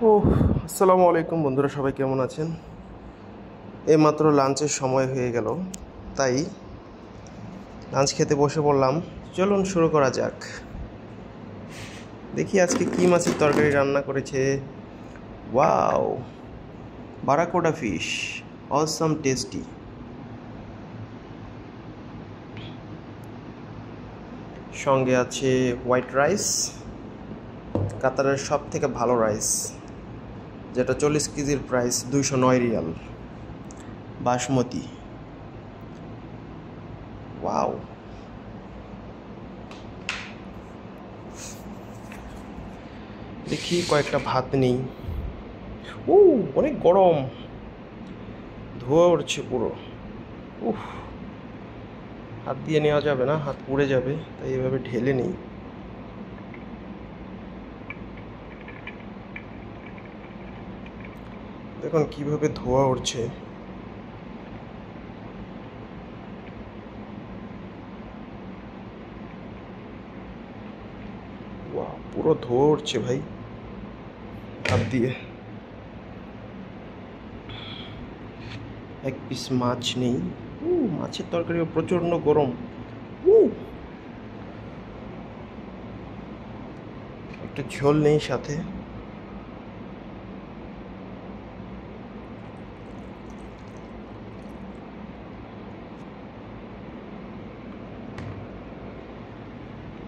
ও আসসালামু আলাইকুম বন্ধুরা, সবাই কেমন আছেন? এইমাত্র লাঞ্চের সময় হয়ে গেল, তাই লাঞ্চ খেতে বসে পড়লাম। চলুন শুরু করা যাক। দেখি আজকে কী মাছের তরকারি রান্না করেছে। Wow, barracuda fish, awesome tasty. সঙ্গে আছে হোয়াইট রাইস, কাতারের সব থেকে ভালো রাইস, যেটা 40 কেজির প্রাইস 209 রিয়াল, বাসমতি। ওয়াও, দেখি কয়েকটা ভাত নেই। ও, অনেক গরম, ধোয়া উঠছে পুরো। উফ, হাত দিয়ে নেওয়া যাবে না, হাত পুড়ে যাবে, তাই এভাবে ঢেলে নেই। দেখুন কিভাবে ধোয়া উঠছে। ওয়া, পুরো ধোয়া উঠছে ভাই হাত দিয়ে। এক পিস মাছ নেই। মাছের তরকারিও প্রচণ্ড গরম। উ, একটা ঝোল নেই সাথে।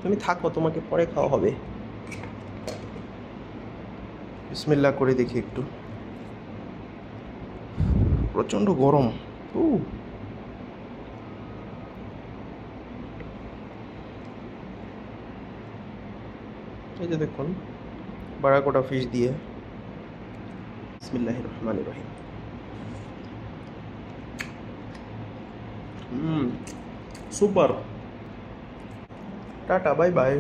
তুমি থাকো, তোমাকে পরে খাওয়া হবে। বিসমিল্লাহ করে দেখি একটু। প্রচণ্ড গরম। উ, এই যে দেখুন, বারাকোডা ফিশ দিয়ে। বিসমিল্লাহির রহমানির রহিম। সুপার। Tata, bye bye.